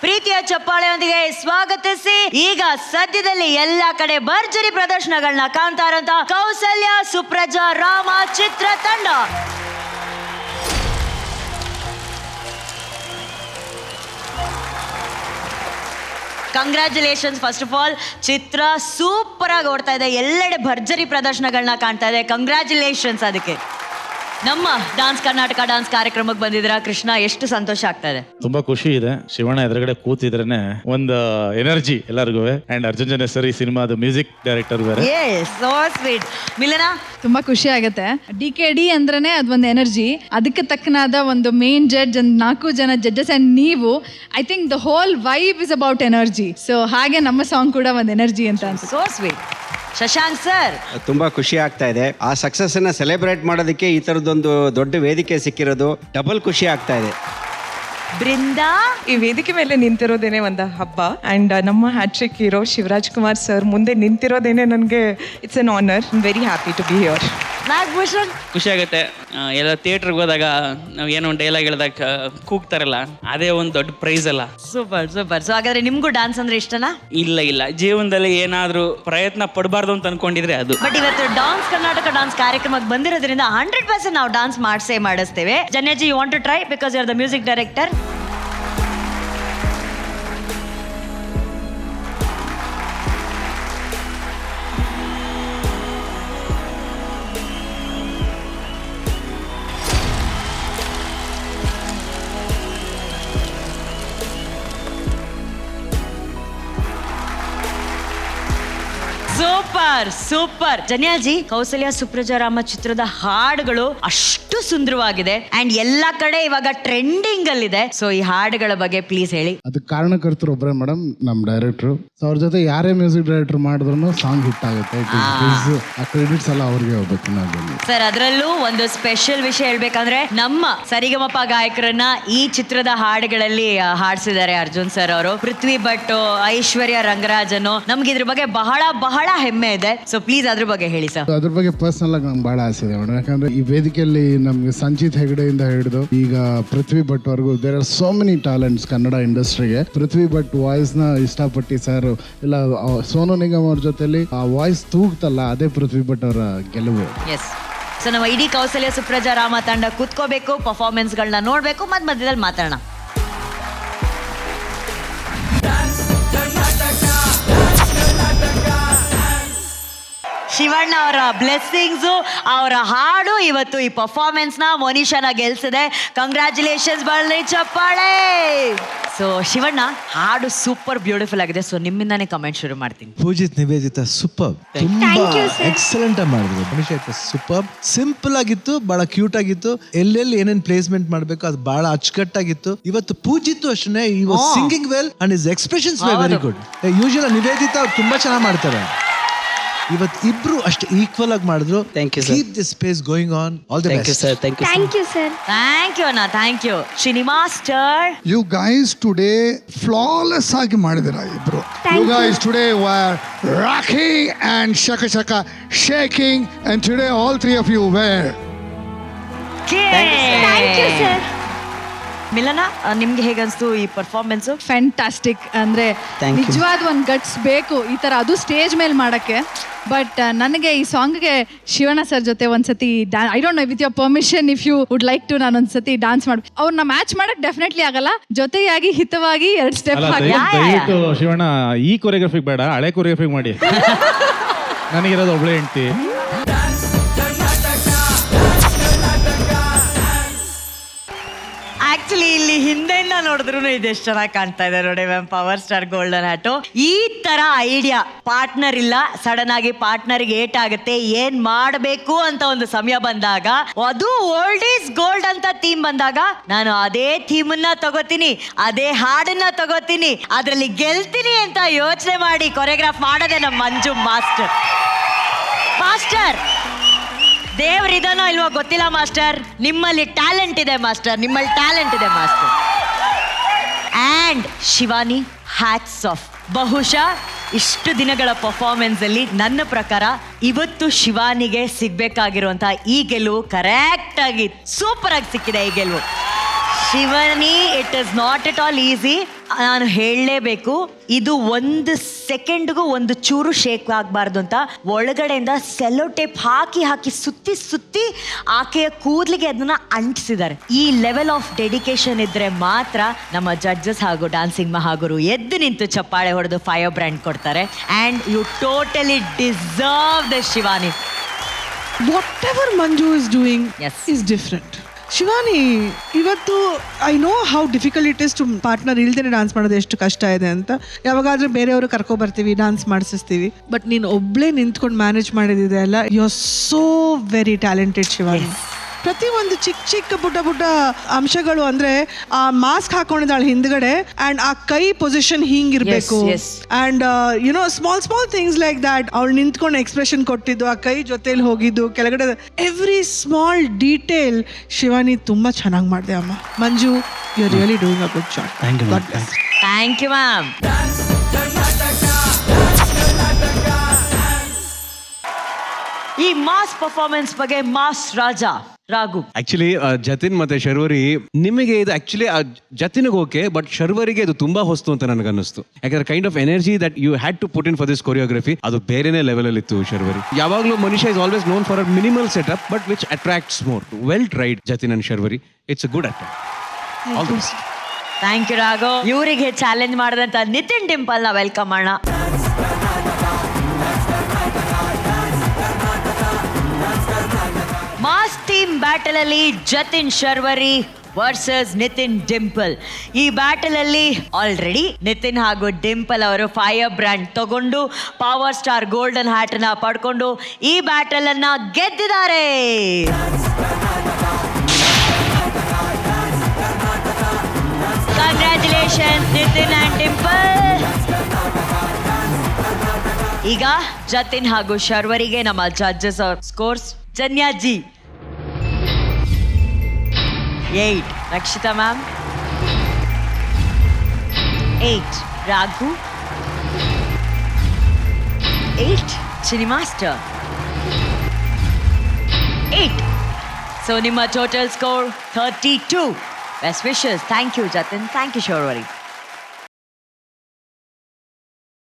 ಪ್ರೀತಿಯ ಚಪ್ಪಾಳೆಯೊಂದಿಗೆ ಸ್ವಾಗತಿಸಿ ಈಗ ಸದ್ಯದಲ್ಲಿ ಎಲ್ಲಾ ಕಡೆ ಭರ್ಜರಿ ಪ್ರದರ್ಶನಗಳನ್ನ ಕಾಣ್ತಾ ಇರುವಂತ ಕೌಸಲ್ಯ ಸುಪ್ರಜಾ ರಾಮ ಚಿತ್ರತಂಡ. Congratulations first of all. Chitra super ಆಗಿ ಓಡ್ತಾ ಇದೆ, ಎಲ್ಲೆಡೆ ಭರ್ಜರಿ ಪ್ರದರ್ಶನಗಳನ್ನ ಕಾಣ್ತಾ ಇದೆ. ಕಂಗ್ರ್ಯಾಚುಲೇಷನ್ಸ್. ಅದಕ್ಕೆ ನಮ್ಮ ಡಾನ್ಸ್ ಕರ್ನಾಟಕ ಡಾನ್ಸ್ ಕಾರ್ಯಕ್ರಮಕ್ಕೆ ಬಂದಿದ್ರ ಕೃಷ್ಣ, ಎಷ್ಟು ಸಂತೋಷ ಆಗ್ತಾ ಇದೆ. ತುಂಬಾ ಖುಷಿ ಇದೆ. ಶಿವಣ್ಣ ಎದುರುಗಡೆ ಕೂತಿದ್ರೇನೆ ಒಂದು ಎನರ್ಜಿ ಎಲ್ಲರಿಗೂ. ಅಂಡ್ ಅರ್ಜುನ್ ಜನ ಸರ್ ಈ ಸಿನಿಮಾದ ಮ್ಯೂಸಿಕ್ ಡೈರೆಕ್ಟರ್ ಬೇರೆ. So sweet. ಮಿಲನಾ, ತುಂಬಾ ಖುಷಿ ಆಗುತ್ತೆ. DKD ಅಂದ್ರೇನೆ ಅದೊಂದು ಎನರ್ಜಿ. ಅದಕ್ಕೆ ತಕ್ಕನಾದ ಒಂದು ಮೇನ್ ಜಡ್ಜ್, 4 ಜನ ಜಡ್ಜಸ್ ಅಂಡ್ ನೀವು, I think the whole vibe is about energy. So ಹಾಗೆ ನಮ್ಮ ಸಾಂಗ್ ಕೂಡ ಒಂದು ಎನರ್ಜಿ ಅಂತ ಅನ್ಸುತ್ತೆ. So sweet. ಶಶಾಂಕ್ ಸರ್, ತುಂಬಾ ಖುಷಿ ಆಗ್ತಾ ಇದೆ. ಆ ಸಕ್ಸಸ್ ಅನ್ನ ಸೆಲೆಬ್ರೇಟ್ ಮಾಡೋದಕ್ಕೆ ಈ ತರದೊಂದು ದೊಡ್ಡ ವೇದಿಕೆ ಸಿಕ್ಕಿರೋದು ಡಬಲ್ ಖುಷಿ ಆಗ್ತಾ ಇದೆ. ಬೃಂದಾ, ಈ ವೇದಿಕೆ ಮೇಲೆ ನಿಂತಿರೋದೇನೆ ಒಂದು ಹಬ್ಬ. ಅಂಡ್ ನಮ್ಮ hat trick hero Shivaraj Kumar sir ಮುಂದೆ ನಿಂತಿರೋದೇನೆ ನನಗೆ it's an honour. Very happy to be here. Nagabhushan. ಖುಷಿ ಆಗುತ್ತೆ. ಎಲ್ಲ ಥಿಯೇಟ್ರಿಗೆ ಹೋದಾಗ ನಾವು ಏನೋ ಒಂದು ಡೈಲಾಗ್ ಹೇಳಿದಾಗ ಕೂಗ್ತಾರಲ್ಲ, ಅದೇ ಒಂದು ದೊಡ್ಡ ಪ್ರೈಸ್ ಅಲ್ಲ. Super super. ಸೊ ಹಾಗಾದ್ರೆ ನಿಮ್ಗೂ ಡಾನ್ಸ್ ಅಂದ್ರೆ ಇಷ್ಟನಾ? ಇಲ್ಲ, ಜೀವನದಲ್ಲಿ ಏನಾದರೂ ಪ್ರಯತ್ನ ಪಡಬಾರ್ದು ಅಂತ ಅನ್ಕೊಂಡಿದ್ರೆ ಅದು. ಬಟ್ ಇವತ್ತು ಡಾನ್ಸ್ ಕರ್ನಾಟಕ ಡಾನ್ಸ್ ಕಾರ್ಯಕ್ರಮಕ್ಕೆ ಬಂದಿರೋದ್ರಿಂದ 100% ನಾವು ಡಾನ್ಸ್ ಮಾಡಿಸ್ತೇವೆ. Janyaji, you want to try because you are the music director. Super super. Janyaji, Kousalya Supraja Rama ಚಿತ್ರದ ಹಾಡುಗಳು ಅಷ್ಟು ಸುಂದರವಾಗಿದೆ ಅಂಡ್ ಎಲ್ಲಾ ಕಡೆ ಇವಾಗ ಟ್ರೆಂಡಿಂಗ್ ಅಲ್ಲಿದೆ. ಸೊ ಈ ಹಾಡುಗಳ ಬಗ್ಗೆ ಪ್ಲೀಸ್ ಹೇಳಿ. ಅದಕ್ಕೆ ಕಾರಣಕರ್ತರು ಒಬ್ಬರೇ ಮೇಡಮ್, ನಮ್ಮ ಡೈರೆಕ್ಟ್ರು. ಸೊ ಅವ್ರ ಜೊತೆ ಯಾರೇ ಮ್ಯೂಸಿಕ್ ಡೈರೆಕ್ಟರ್ ಮಾಡಿದ್ರು ಸಾಂಗ್ ಹಿಟ್ ಆಗುತ್ತೆ. ಆ ಕ್ರೆಡಿಟ್ಸ್ ಎಲ್ಲ ಅವ್ರಿಗೆ ಹೋಗ್ಬೇಕು. ಸರ್, ಅದರಲ್ಲೂ ಒಂದು ಸ್ಪೆಷಲ್ ವಿಷಯ ಹೇಳ್ಬೇಕಂದ್ರೆ ನಮ್ಮ ಸರಿಗಮಪ ಗಾಯಕರನ್ನ ಈ ಚಿತ್ರದ ಹಾಡುಗಳಲ್ಲಿ ಹಾಡಿಸಿದ್ದಾರೆ ಅರ್ಜುನ್ ಸರ್ ಅವರು. ಪೃಥ್ವಿ ಭಟ್, ಐಶ್ವರ್ಯ ರಂಗರಾಜನು. ನಮ್ಗೆ ಇದ್ರ ಬಗ್ಗೆ ಬಹಳ ಬಹಳ ಹೆಮ್ಮೆ ಇದೆ. ಸೊ ಪ್ಲೀಸ್ ಅದ್ರ ಬಗ್ಗೆ ಹೇಳಿ ಸರ್. ಅದ್ರ ಬಗ್ಗೆ ಪರ್ಸನಲ್ ಆಗಿ ನಂಗೆ ಬಹಳ ಆಸೆ ಇದೆ ಮೇಡಮ್. ಯಾಕಂದ್ರೆ ಈ ವೇದಿಕೆಯಲ್ಲಿ ನಮ್ಗೆ ಸಂಚಿತ್ ಹೆಗಡೆಯಿಂದ ಹಿಡಿದು ಈಗ ಪೃಥ್ವಿ ಭಟ್ ವರೆಗೂ there are so many talents Kannada ಇಂಡಸ್ಟ್ರಿಗೆ. ಪೃಥ್ವಿ ಭಟ್ ವಾಯ್ಸ್ ನ ಇಷ್ಟಪಟ್ಟು ಸರ್ ಇಲ್ಲ ಸೋನು ನಿಗಮ್ ಅವ್ರ ಜೊತೆಲಿ ಆ ವಾಯ್ಸ್ ತೂಗ್ತಲ್ಲ, ಅದೇ ಪೃಥ್ವಿ ಭಟ್ ಅವರ ಗೆಲುವು. ಎಸ್. ಸೊ ನಮ್ಮ ಇಡೀ ಕೌಸಲ್ಯ ಸುಪ್ರಜಾ ರಾಮ ತಂಡ ಕೂತ್ಕೋಬೇಕು, ಪರ್ಫಾರ್ಮೆನ್ಸ್ ಗಳನ್ನ ನೋಡ್ಬೇಕು, ಮಧ್ಯದಲ್ಲಿ ಮಾತಾಡೋಣ. ಶಿವಣ್ಣ ಅವರ ಬ್ಲೆಸ್ಸಿಂಗ್ಸು, ಅವರ ಹಾಡು ಇವತ್ತು ಈ ಪರ್ಫಾರ್ಮೆನ್ಸ್ ನ ಮೋನಿಶಾನ ಗೆಲ್ಸಿದೆ. ಕಂಗ್ರ್ಯಾಚುಲೇಷನ್ಸ್, ಬಳ್ಳಿ ಚಪ್ಪಾಳೆ. ಸೊ ಶಿವಣ್ಣ, ಹಾಡು ಸೂಪರ್ ಬ್ಯೂಟಿಫುಲ್ ಆಗಿದೆ. ಸೊ ನಿಮ್ಮಿಂದಾನೇ ಕಮೆಂಟ್ ಶುರು ಮಾಡ್ತೀನಿ. ಪೂಜಿತ್ ನಿವೇದಿತಾ ಸೂಪರ್, ತುಂಬಾ ಎಕ್ಸಲೆಂಟ್ ಆಗಿ ಮಾಡಿದ್ರು. ಮನುಷ್ಯ ಸೂಪರ್, ಸಿಂಪಲ್ ಆಗಿತ್ತು, ಬಹಳ ಕ್ಯೂಟ್ ಆಗಿತ್ತು. ಎಲ್ಲೆಲ್ಲಿ ಏನೇನ್ ಪ್ಲೇಸ್ಮೆಂಟ್ ಮಾಡ್ಬೇಕು ಅದು ಬಹಳ ಅಚ್ಚುಕಟ್ಟಾಗಿತ್ತು. ಇವತ್ತು ಪೂಜಿತ್ ಅಷ್ಟೇ, he was singing well and his expressions were very good. Usual Niveditha ತುಂಬಾ ಚೆನ್ನಾಗಿ ಮಾಡ್ತಾರೆ. ಇವತ್ತು ಇಬ್ರು ಅಷ್ಟು ಈಕ್ವಲ್ ಆಗಿ ಮಾಡಿದ್ರು. Thank you. Keep this space going on. All the best sir. Thank you sir. Thank you ಅಣ್ಣ, thank you. Srini master, you guys today flawless ಆಗಿ ಮಾಡಿದಿರ ಇಬ್ರು. You guys today were rocking and shake shake shaking and today all 3 of you were. Thank you sir. Milana, ನಿಮ್ಗೆ ಹೇಗನ್ಸ್ತು ಈ performance? Fantastic. ಅಂದ್ರೆ ನಿಜವಾದ ಒಂದು guts ಬೇಕು ಈ ತರ, ಅದು ಸ್ಟೇಜ್ ಮೇಲೆ ಮಾಡಕ್ಕೆ. ಬಟ್ ನನಗೆ ಈ ಸಾಂಗ್ಗೆ ಶಿವಣ್ಣ ಸರ್ ಜೊತೆ ಒಂದ್ಸತಿ I don't know, with your permission if you would like to, ನಾನು ಒಂದ್ಸತಿ ಡಾನ್ಸ್ ಮಾಡಿ ಅವ್ರನ್ನ ಮ್ಯಾಚ್ ಮಾಡಕ್ ಡೆಫಿನೆಟ್ಲಿ ಆಗಲ್ಲ. ಜೊತೆಯಾಗಿ ಹಿತವಾಗಿ 2 ಸ್ಟೆಪ್ ಹಾಕಿ. ದಯವಿಟ್ಟು ಶಿವಣ್ಣ ಈ ಕೊರಿಯೋಗ್ರಫಿಗೆ ಬೇಡ, ಹಳೆ ಕೊರಿಯೋಗ್ರಫಿಗೆ ಮಾಡಿ. ನನಗಿರೋದು ಒಬ್ಳೆ ಹೆಂಡ್ತಿ. ಆಕ್ಚುಲಿ ಇಲ್ಲಿ ಹಿಂದೆಯಿಂದ ನೋಡಿದ್ರು ಇದೆಷ್ಟು ಚೆನ್ನಾಗಿ ಕಾಣ್ತಾ ಇದೆ ನೋಡಿ ma'am. Power star golden hat. ಈ ತರ ಐಡಿಯಾ, ಪಾರ್ಟ್ನರ್ ಇಲ್ಲ, ಸಡನ್ ಆಗಿ ಪಾರ್ಟ್ನರ್ಗೆ ಏಟ್ ಆಗುತ್ತೆ, ಏನ್ ಮಾಡಬೇಕು ಅಂತ ಒಂದು ಸಮಯ ಬಂದಾಗ, ಅದು ಓಲ್ಡ್ ಈಸ್ ಗೋಲ್ಡ್ ಅಂತ ಥೀಮ್ ಬಂದಾಗ ನಾನು ಅದೇ ಥೀಮನ್ನ ತಗೋತೀನಿ, ಅದೇ ಹಾಡನ್ನ ತಗೋತೀನಿ, ಅದ್ರಲ್ಲಿ ಗೆಲ್ತೀನಿ ಅಂತ ಯೋಚನೆ ಮಾಡಿ ಕೊರಿಯೋಗ್ರಾಫ್ ಮಾಡೋದೇ ನಮ್ಮ ಮಂಜು ಮಾಸ್ಟರ್. ದೇವ್ರಿದಾನೋ ಇಲ್ವೋ ಗೊತ್ತಿಲ್ಲ ಮಾಸ್ಟರ್, ನಿಮ್ಮಲ್ಲಿ ಟ್ಯಾಲೆಂಟ್ ಇದೆ ಮಾಸ್ಟರ್, ನಿಮ್ಮಲ್ಲಿ ಟ್ಯಾಲೆಂಟ್ ಇದೆ master. And Shivani, hats off. ಬಹುಶಃ ಇಷ್ಟು ದಿನಗಳ ಪರ್ಫಾರ್ಮೆನ್ಸ್ ಅಲ್ಲಿ ನನ್ನ ಪ್ರಕಾರ ಇವತ್ತು ಶಿವಾನಿಗೆ ಸಿಗ್ಬೇಕಾಗಿರುವಂತಹ ಈ ಗೆಲುವು ಕರೆಕ್ಟ್ ಆಗಿ ಸೂಪರ್ ಆಗಿ ಸಿಕ್ಕಿದೆ. ಈ ಗೆಲುವು Shivani, it is not at all easy. ನಾನು ಹೇಳಲೇಬೇಕು, ಇದು 1 ಸೆಕೆಂಡ್ಗೂ ಒಂದು ಚೂರು ಶೇಕ್ ಆಗಬಾರ್ದು ಅಂತ ಒಳಗಡೆಯಿಂದ ಸೆಲ್ಲೋ ಟೇಪ್ ಹಾಕಿ ಸುತ್ತಿ ಆಕೆಯ ಕೂದಲಿಗೆ ಅದನ್ನ ಅಂಟಿಸಿದ್ದಾರೆ. ಈ ಲೆವೆಲ್ ಆಫ್ ಡೆಡಿಕೇಶನ್ ಇದ್ರೆ ಮಾತ್ರ ನಮ್ಮ ಜಡ್ಜಸ್ ಹಾಗೂ ಡಾನ್ಸಿಂಗ್ ಮಹಾಗುರು ಎದ್ದು ನಿಂತು ಚಪ್ಪಾಳೆ ಹೊಡೆದು ಫೈರ್ ಬ್ರ್ಯಾಂಡ್ ಕೊಡ್ತಾರೆ. And you totally deserve the Shivani. Whatever Manju is doing Yes. is different. Shivani, ಇವತ್ತು I know how difficult it is to partner ಇಲ್ದೇನೆ ಡಾನ್ಸ್ ಮಾಡೋದು ಎಷ್ಟು ಕಷ್ಟ ಇದೆ ಅಂತ. ಯಾವಾಗಾದ್ರೂ ಬೇರೆಯವರು ಕರ್ಕೊಬರ್ತೀವಿ, ಡಾನ್ಸ್ ಮಾಡಿಸ್ತೀವಿ, ಬಟ್ ನೀನು ಒಬ್ಳೇ ನಿಂತ್ಕೊಂಡು ಮ್ಯಾನೇಜ್ ಮಾಡಿದಿದೆ ಅಲ್ಲ, you are so very talented Shivani. ಪ್ರತಿ ಒಂದು ಚಿಕ್ಕ ಪುಟ್ಟ ಅಂಶಗಳು, ಅಂದ್ರೆ ಆ ಮಾಸ್ಕ್ ಹಾಕೊಂಡಿದ್ದಾಳೆ ಹಿಂದ್ಗಡೆ ಅಂಡ್ ಆ ಕೈ ಪೊಸಿಷನ್ ಹಿಂಗಿರ್ಬೇಕು and you know small things like that. ಅವಳು ನಿಂತ್ಕೊಂಡು ಎಕ್ಸ್ಪ್ರೆಷನ್ ಕೊಟ್ಟಿದ್ದು, ಆ ಕೈ ಜೊತೆಲಿ ಹೋಗಿದ್ದು, ಕೆಳಗಡೆ ಎವ್ರಿ ಸ್ಮಾಲ್ ಡೀಟೇಲ್ ಶಿವಾನಿ ತುಂಬಾ ಚೆನ್ನಾಗಿ ಮಾಡಿದೆ ಅಮ್ಮ. Manju, you are really doing a good job. Thank you ma'am. ಈ ಮಾಸ್ ಪರ್ಫಾರ್ಮೆನ್ಸ್ ಬಗ್ಗೆ ಮಾಸ್ ರಾಘು. ಆಕ್ಚುಲಿ ಜತಿನ್ ಮತ್ತೆ ಶರ್ವರಿ, ನಿಮಗೆ ಇದು ಆಕ್ಚುಲಿ ಜತಿನ್ಗೆ ಓಕೆ, ಬಟ್ ಶರ್ವರಿಗೆ ಇದು ತುಂಬಾ ಹೊಸ್ತು ಅಂತ ನನಗೆ ಅನ್ನಿಸ್ತು. ಯಾಕಂದ್ರೆ kind of energy that you had to put in for this choreography, ಅದು ಬೇರೆನೇ ಲೆವೆಲ್ ಅಲ್ಲಿ ಇತ್ತು ಶರ್ವರಿ. ಯಾವಾಗಲೂ ಮನುಷ್ಯ is always known for a minimal setup but which attracts more. Well tried Jatin and Sharvari, it's a good attack. Thank you Raghu. ಇವರಿಗೆ challenge ಮಾಡಿದಂತ ನಿತಿನ್ ಡಿಂಪಲ್ ನ welcome ಮಾಡೋಣ. ಮಾಸ್ ಟೀಮ್ ಬ್ಯಾಟಲ್ ಅಲ್ಲಿ ಜತಿನ್ ಶರ್ವರಿ ವರ್ಸಸ್ ನಿತಿನ್ ಡಿಂಪಲ್. ಈ ಬ್ಯಾಟಲ್ ಅಲ್ಲಿ ಆಲ್ರೆಡಿ ನಿತಿನ್ ಹಾಗೂ ಡಿಂಪಲ್ ಅವರು ಫೈರ್ ಬ್ರ್ಯಾಂಡ್ ತಗೊಂಡು ಪವರ್ ಸ್ಟಾರ್ ಗೋಲ್ಡನ್ ಹ್ಯಾಟ್ ನ ಪಡ್ಕೊಂಡು ಈ ಬ್ಯಾಟಲ್ ಅನ್ನ ಗೆದ್ದಿದ್ದಾರೆ. Congratulation Nitin and Dimple. ಈಗ ಜತಿನ್ ಹಾಗೂ ಶರ್ವರಿಗೆ ನಮ್ಮ judges scores. Janyaji 8, Rakshitha ma'am 8, Raghu 8, Chini master 8. So ನಿಮ್ಮ total score 32. Best wishes. Thank you Jatin, thank you Sharvari.